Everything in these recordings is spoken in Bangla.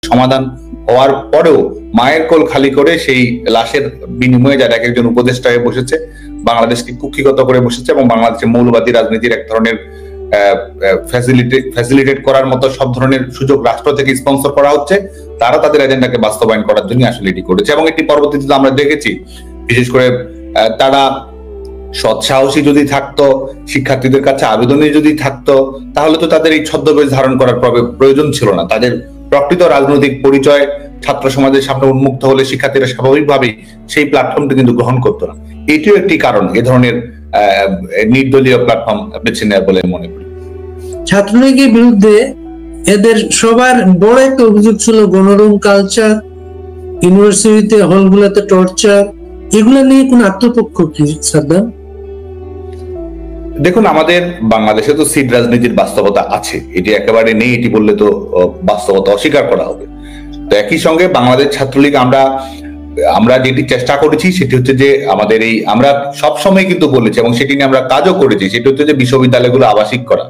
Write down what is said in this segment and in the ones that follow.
সমাধান হওয়ার পরেও মায়ের কোল খালি করে সেই লাশের বিনিময়ে যারা এক একজন উপদেষ্টা হয়ে বসেছে, বাংলাদেশকে কুক্ষিগত করে বসেছে এবং বাংলাদেশের মৌলবাদী রাজনীতির এক ধরনের ফ্যাসিলিটেট করার মতো সব ধরনের সুযোগ রাষ্ট্র থেকে স্পন্সর করা হচ্ছে, তারা তাদের এজেন্ডাকে বাস্তবায়ন করার জন্য আসলে এটি করেছে। এবং এটি পরবর্তীতে আমরা দেখেছি, বিশেষ করে তারা সৎসাহসী যদি থাকতো, শিক্ষার্থীদের কাছে আবেদনে যদি থাকতো, তাহলে তো তাদের এই ছদ্মবেশ ধারণ করার প্রয়োজন ছিল না। তাদের প্রকৃত রাজনৈতিক পরিচয় ছাত্র সমাজের সামনে উন্মুক্ত হলে শিক্ষার্থীরা স্বাভাবিকভাবেই সেই প্ল্যাটফর্মটি কিন্তু গ্রহণ করতো না। এটিও একটি কারণ এ ধরনের নির্দলীয় প্ল্যাটফর্ম বেছে নেওয়ার বলে মনে করি। ছাত্রলীগের বিরুদ্ধে এদের সবার বড় একটা অভিযোগ ছিল গণরুম কালচার, ইউনিভার্সিটিতে হলগুলোতে টর্চার, এগুলো নিয়ে কোন আত্মপক্ষ কি সাদ্দাম? দেখুন, আমাদের বাংলাদেশে তো সিট রাজনীতির বাস্তবতা আছে, এটি একেবারে নেই এটি বললে তো বাস্তবতা অস্বীকার করা হবে। তো একই সঙ্গে বাংলাদেশ ছাত্রলীগ আমরা যেটি চেষ্টা করেছি সেটি হচ্ছে যে আমাদের এই আমরা সবসময় কিন্তু বলেছি এবং সেটি নিয়ে আমরা কাজও করেছি, সেটি হচ্ছে যে বিশ্ববিদ্যালয়গুলো আবাসিক করা,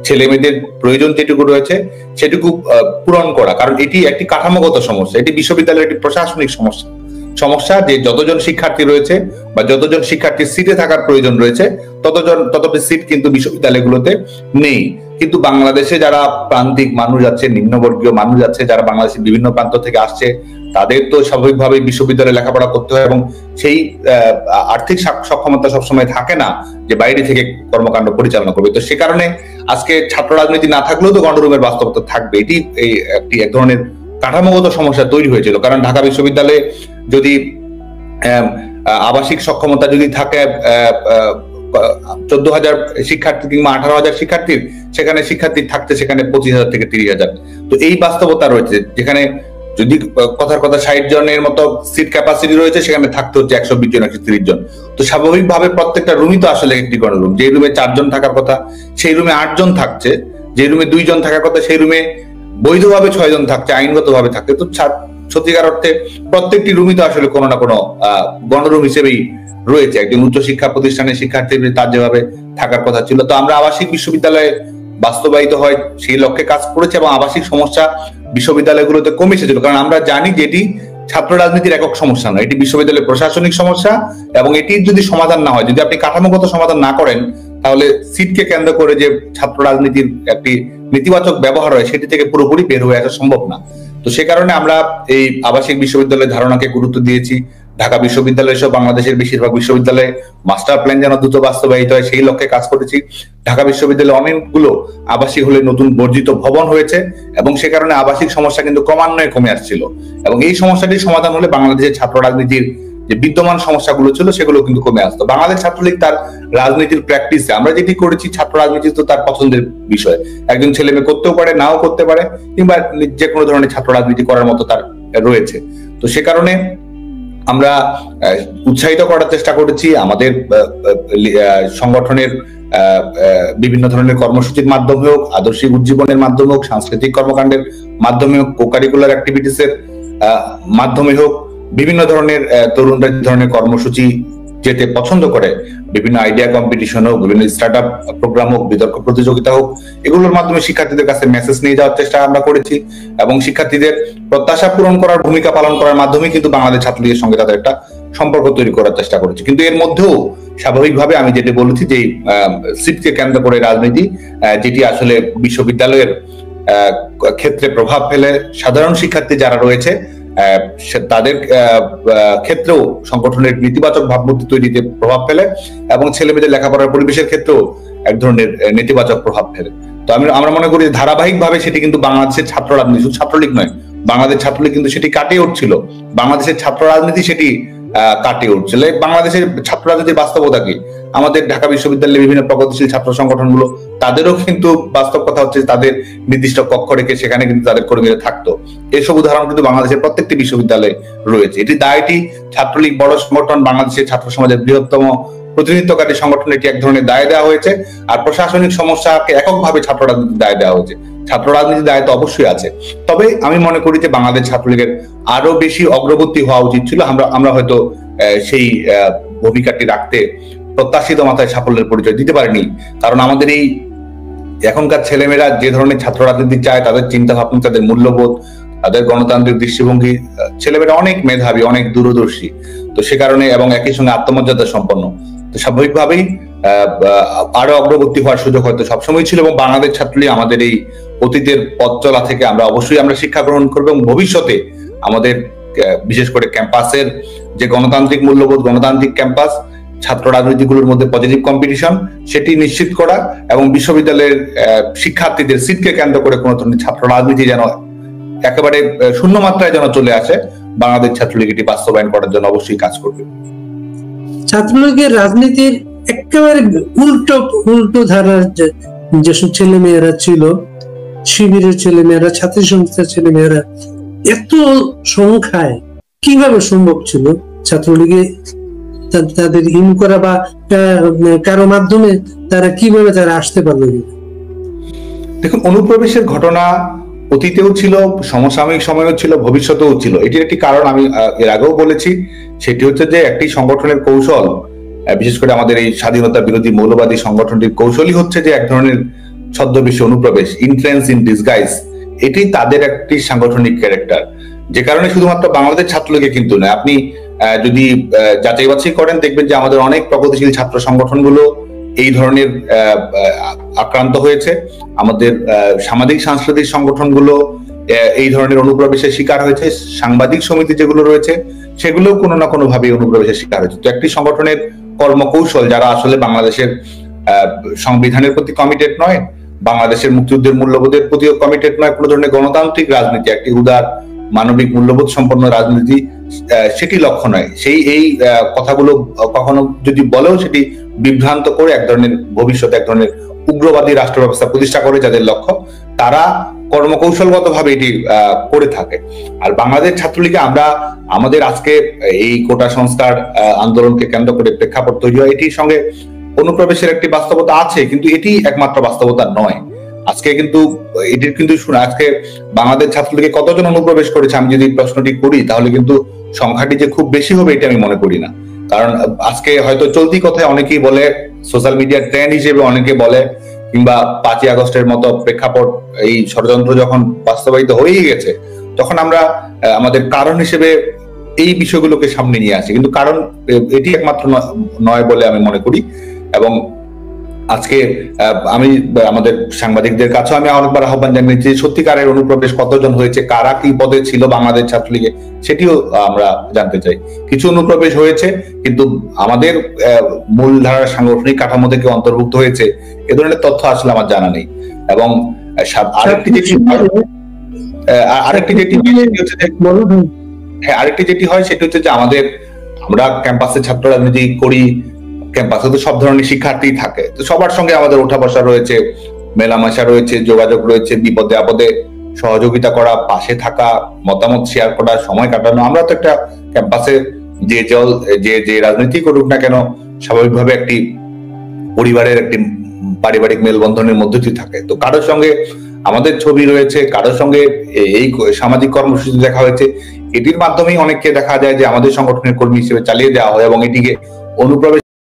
ছেলে মেয়েদের প্রয়োজন যেটুকু রয়েছে সেটুকু পূরণ করা। কারণ এটি একটি কাঠামোগত সমস্যা, এটি বিশ্ববিদ্যালয়ের একটি প্রশাসনিক সমস্যা যে যতজন শিক্ষার্থী রয়েছে বা যতজন শিক্ষার্থীর সিটে থাকার প্রয়োজন রয়েছে ততটি সিট কিন্তু বিশ্ববিদ্যালয়গুলোতে নেই। কিন্তু বাংলাদেশে যারা প্রান্তিক মানুষ আছে, নিম্নবর্গীয় মানুষ আছে, যারা বাংলাদেশের বিভিন্ন প্রান্ত থেকে আসছে, তাদের তো স্বাভাবিকভাবে বিশ্ববিদ্যালয়ে লেখাপড়া করতে হয় এবং সেই আর্থিক সক্ষমতা সবসময় থাকে না যে বাইরে থেকে কর্মকাণ্ড পরিচালনা করবে। তো সে কারণে আজকে ছাত্র রাজনীতি না থাকলেও তো গণরুমের বাস্তবতা থাকবে। এটি এক ধরনের কাঠামোগত সমস্যা তৈরি হয়েছিল। কারণ ঢাকা বিশ্ববিদ্যালয়ে যদি আবাসিক সক্ষমতা যদি থাকে 14,000 শিক্ষার্থী কিংবা 18,000 শিক্ষার্থীর, সেখানে শিক্ষার্থী থাকতে সেখানে 25,000 থেকে 30,000। তো এই বাস্তবতা রয়েছে, যেখানে যদি কথার কথা 60 জনের মতো সিট ক্যাপাসিটি রয়েছে, সেখানে থাকতে হচ্ছে 120 জন 130 জন। তো স্বাভাবিকভাবে প্রত্যেকটা রুমই তো আসলে একটি গণরুম। যে রুমে 4 জন থাকার কথা সেই রুমে 8 জন থাকছে, যে রুমে 2 জন থাকার কথা সেই রুমে বৈধভাবে 6 জন থাকছে, আইনগতভাবে থাকছে। তো সত্যিকার অর্থে প্রত্যেকটি রুমই তো আসলে কোনো না কোনো গণরুম হিসেবেই রয়েছে। একজন উচ্চশিক্ষা প্রতিষ্ঠানের শিক্ষার্থী তার যেভাবে থাকার কথা ছিল। তো আমরা আবাসিক বিশ্ববিদ্যালয়ে বাস্তবায়িত হয় সেই লক্ষ্যে কাজ করেছে এবং আবাসিক সমস্যা বিশ্ববিদ্যালয়গুলোতে কমে এসেছিল। কারণ আমরা জানি যে এটি ছাত্র রাজনীতির একক সমস্যা নয়, এটি বিশ্ববিদ্যালয়ের প্রশাসনিক সমস্যা এবং এটির যদি সমাধান না হয়, যদি আপনি কাঠামোগত সমাধান না করেন, তাহলে সিটকে কেন্দ্র করে যে ছাত্র রাজনীতির একটি নেতিবাচক ব্যবহার হয় সেটি থেকে পুরোপুরি বের হয়ে আসা সম্ভব না। তো সে কারণে আমরা এই আবাসিক বিশ্ববিদ্যালয়ের ধারণাকে গুরুত্ব দিয়েছি। ঢাকা বিশ্ববিদ্যালয় সহ বাংলাদেশের বেশিরভাগ বিশ্ববিদ্যালয়ে মাস্টার প্ল্যান যেন দ্রুত বাস্তবায়িত হয় সেই লক্ষ্যে কাজ করেছি। ঢাকা বিশ্ববিদ্যালয়ে অনেকগুলো আবাসিক হলে নতুন বর্জিত ভবন হয়েছে এবং সে কারণে আবাসিক সমস্যা কিন্তু ক্রমান্বয়ে কমে আসছিল এবং এই সমস্যাটির সমাধান হলে বাংলাদেশের ছাত্র রাজনীতির যে বিদ্যমান সমস্যাগুলো ছিল সেগুলো কিন্তু কমে আসতো। বাংলাদেশ ছাত্রলীগ তার রাজনীতির প্র্যাকটিসে আমরা যেটি করেছি, ছাত্র রাজনীতি তো তার পছন্দের বিষয়, একজন ছেলে মেয়ে করতেও পারে, নাও করতে পারে, কিংবা যে কোনো ধরনের ছাত্র রাজনীতি করার মতো তার রয়েছে। তো সে কারণে আমরা উৎসাহিত করার চেষ্টা করেছি আমাদের সংগঠনের বিভিন্ন ধরনের কর্মসূচির মাধ্যমে হোক, আদর্শিক উজ্জীবনের মাধ্যমে হোক, সাংস্কৃতিক কর্মকাণ্ডের মাধ্যমে হোক, কোকারিকুলার অ্যাক্টিভিটিস এর মাধ্যমে হোক, বিভিন্ন ধরনের তরুণরা ধরনের কর্মসূচি যেতে পছন্দ করে, বিভিন্ন আইডিয়া কম্পিটিশন হোক, বিভিন্ন স্টার্ট আপ প্রোগ্রাম হোক, বিতর্ক প্রতিযোগিতা হোক, এগুলোর মাধ্যমে শিক্ষার্থীদের কাছে মেসেজ নিয়ে যাওয়ার চেষ্টা আমরা করেছি এবং শিক্ষার্থীদের প্রত্যাশা পূরণ করার ভূমিকা পালন করার মাধ্যমে কিন্তু বাংলাদেশ ছাত্রলীগের সঙ্গে তাদের একটা সম্পর্ক তৈরি করার চেষ্টা করেছি। কিন্তু এর মধ্যেও স্বাভাবিকভাবে আমি যেটা বলেছি যে সিটকে কেন্দ্র করে রাজনীতি, যেটি আসলে বিশ্ববিদ্যালয়ের ক্ষেত্রে প্রভাব ফেলে, সাধারণ শিক্ষার্থী যারা রয়েছে তাদের ক্ষেত্রেও সংগঠনের নেতিবাচক ভাবমূর্তি তৈরিতে প্রভাব ফেলে এবং ছেলে মেয়েদের লেখাপড়ার পরিবেশের ক্ষেত্রেও এক ধরনের নেতিবাচক প্রভাব ফেলে। তো আমরা মনে করি ধারাবাহিকভাবে সেটি কিন্তু বাংলাদেশের ছাত্র রাজনীতি, শুধু ছাত্রলীগ নয়, বাংলাদেশ ছাত্রলীগ কিন্তু সেটি কাটিয়ে উঠছিল, বাংলাদেশের ছাত্র রাজনীতি সেটি কাটিয়ে উঠছিল। বাংলাদেশের ছাত্র রাজনীতির বাস্তবতা কি? আমাদের ঢাকা বিশ্ববিদ্যালয়ের বিভিন্ন প্রগতিশীল ছাত্র সংগঠনগুলো, তাদেরও কিন্তু বাস্তব কথা হচ্ছে তাদের নির্দিষ্ট কক্ষ রেখে সেখানে কিন্তু তাদের কর্মীরা থাকতো। এসব উদাহরণ কিন্তু বাংলাদেশের প্রত্যেকটি বিশ্ববিদ্যালয়ে রয়েছে। এটি দায়টি ছাত্রলীগ বড় সংগঠন, বাংলাদেশের ছাত্র সমাজের বৃহত্তম প্রতিনিধিত্বকারী সংগঠন, এটি এক ধরনের দায় দেওয়া হয়েছে। আর প্রশাসনিক সমস্যাকে এককভাবে ছাত্র রাজনীতির দায় দেওয়া হয়েছে। ছাত্র রাজনীতির দায় তো অবশ্যই আছে, তবে আমি মনে করি যে বাংলাদেশ ছাত্রলীগের আরো বেশি অগ্রগতি হওয়া উচিত ছিল। আমরা হয়তো সেই ভূমিকাটি রাখতে প্রত্যাশিত মাত্রায় সাফল্যের পরিচয় দিতে পারিনি। কারণ আমাদের এই এখনকার ছেলেমেয়েরা যে ধরনের ছাত্র রাজনীতি চায়, তাদের চিন্তা ভাবনা, তাদের মূল্যবোধ, তাদের গণতান্ত্রিক দৃষ্টিভঙ্গি, ছেলেমেয়েরা অনেক মেধাবী, অনেক দূরদর্শী, তো সে কারণে এবং একই সঙ্গে আত্মমর্যাদা সম্পন্ন, তো স্বাভাবিকভাবেই আরো অগ্রগতি হওয়ার সুযোগ হয়তো সবসময় ছিল। এবং বাংলাদেশ ছাত্রলীগ আমাদের এই অতীতের পথ চলা থেকে আমরা অবশ্যই শিক্ষা গ্রহণ করবো এবং ভবিষ্যতে আমাদের বিশেষ করে ক্যাম্পাসের যে গণতান্ত্রিক মূল্যবোধ, গণতান্ত্রিক ক্যাম্পাস, ছাত্র রাজনীতিগুলোর মধ্যে পজিটিভ কম্পিটিশন, সেটি নিশ্চিত করা এবং বিশ্ববিদ্যালয়ের শিক্ষার্থীদের সিটকে কেন্দ্র করে কোনো ধরনের ছাত্র রাজনীতি যেন একেবারে শূন্য মাত্রায় যেন চলে আসে, বাংলাদেশ ছাত্রলীগ এটি বাস্তবায়ন করার জন্য অবশ্যই কাজ করবে। ছাত্রলীগের রাজনীতির একেবারে উল্টো উল্টো ধারার যেসব ছেলে মেয়েরা ছিল, শিবিরের ছেলে মেয়েরা, ছাত্রী সংস্থার ছেলে মেয়েরা, এত সংখ্যায় কিভাবে সম্ভব ছিল ছাত্রলীগে তাদের ইন করা, বা কারো মাধ্যমে কিভাবে তারা আসতে পারলো? দেখুন, অনুপ্রবেশের ঘটনা অতীতেও ছিল, সমসাময়িক সময়েও ছিল, ভবিষ্যতেও ছিল। এটির একটি কারণ আমি এর আগেও বলেছি, সেটি হচ্ছে যে একটি সংগঠনের কৌশল, বিশেষ করে আমাদের এই স্বাধীনতা বিরোধী মৌলবাদী সংগঠনটির কৌশলই হচ্ছে যে এক ধরনের ছদ্মবেশী অনুপ্রবেশ, ইনফ্লুয়েন্স ইন ডিসগাইজ। এটি তাদের একটি সাংগঠনিক ক্যারেক্টার, যে কারণে শুধুমাত্র বাংলাদেশ ছাত্রলীগে কিন্তু নয়, আপনি যদি যাচাই বাছাই করেন দেখবেন যে আমাদের অনেক প্রগতিশীল ছাত্র সংগঠনগুলো এই ধরনের আক্রান্ত হয়েছে। আমাদের সামাজিক সাংস্কৃতিক সংগঠনগুলো এই ধরনের অনুপ্রবেশের শিকার হয়েছে। সাংবাদিক সমিতি যেগুলো রয়েছে সেগুলো কোনো না কোনো ভাবে অনুপ্রবেশের শিকার হয়েছে। তো একটি সংগঠনের কর্মকৌশল, যারা আসলে বাংলাদেশের সংবিধানের প্রতি কমিটেড নয়, বাংলাদেশের মুক্তিযুদ্ধের মূল্যবোধের প্রতিও কমিটেড নয়, কোনো ধরনের গণতান্ত্রিক রাজনীতি, একটি উদার মানবিক মূল্যবোধ সম্পন্ন রাজনীতি, সেটি লক্ষ্য নয়। এই কথাগুলো কখনো যদি বলেও সেটি বিভ্রান্ত করে এক ধরনের ভবিষ্যতে এক ধরনের উগ্রবাদী রাষ্ট্র ব্যবস্থা প্রতিষ্ঠা করে যাদের লক্ষ্য, তারা কর্মকৌশলগত ভাবে এটি করে থাকে। আর বাংলাদেশ ছাত্রলীগে আমরা আমাদের আজকে এই কোটা সংস্কার আন্দোলনকে কেন্দ্র করে প্রেক্ষাপট তৈরি হয়, এটির সঙ্গে অনুপ্রবেশের একটি বাস্তবতা আছে, কিন্তু এটি একমাত্র বাস্তবতা নয়। আজকে কিন্তু এটির কিন্তু আজকে বাংলাদেশ ছাত্রলীগে কতজন অনুপ্রবেশ করেছে আমি যদি প্রশ্নটি করি, তাহলে কিন্তু সংখ্যাটি যে খুব বেশি হবে এটা আমি মনে করি না। কারণ আজকে হয়তো চলতি কথায় অনেকেই বলে, সোশ্যাল মিডিয়ার ট্রেন্ড হিসেবে অনেকে বলে, কিংবা 5ই আগস্টের মতো প্রেক্ষাপট, এই ষড়যন্ত্র যখন বাস্তবায়িত হয়েই গেছে, তখন আমরা আমাদের কারণ হিসেবে এই বিষয়গুলোকে সামনে নিয়ে আসি, কিন্তু কারণ এটি একমাত্র নয় বলে আমি মনে করি। এবং আজকে আমি আমাদের সাংবাদিকদের কাছে আমি অনেকবার আহ্বান জানিয়েছি, সত্যিকারের অনুপ্রবেশ কতজন হয়েছে, কারা কি পদে ছিল বাংলাদেশ ছাত্রলীগে, সেটিও আমরা জানতে চাই। কিছু অনুপ্রবেশ হয়েছে, কিন্তু আমাদের মূলধারার সাংগঠনিক কাঠামো থেকে অন্তর্ভুক্ত হয়েছে এ ধরনের তথ্য আসলে আমার জানা নেই। এবং আরেকটি যেটি হয় সেটি হচ্ছে যে আমরা ক্যাম্পাসে ছাত্র রাজনীতি করি, ক্যাম্পাসে তো সব ধরনের শিক্ষার্থী থাকে, তো সবার সঙ্গে আমাদের ওঠা বসা রয়েছে, মেলামেশা রয়েছে, যোগাযোগ রয়েছে, বিপদে আপদে সহযোগিতা করা, পাশে থাকা, মতামত শেয়ার করা, সময় কাটানো। আমরা তো একটা ক্যাম্পাসে যে রাজনীতি করুক না কেন, স্বাভাবিকভাবে একটি পরিবারের একটি পারিবারিক মেলবন্ধনের মধ্যে দিয়ে থাকে। তো কারোর সঙ্গে আমাদের ছবি রয়েছে, কারোর সঙ্গে এই সামাজিক কর্মসূচি দেখা হয়েছে, এটির মাধ্যমেই অনেককে দেখা যায় যে আমাদের সংগঠনের কর্মী হিসেবে চালিয়ে দেওয়া হয় এবং এটিকে অনুপ্রবেশ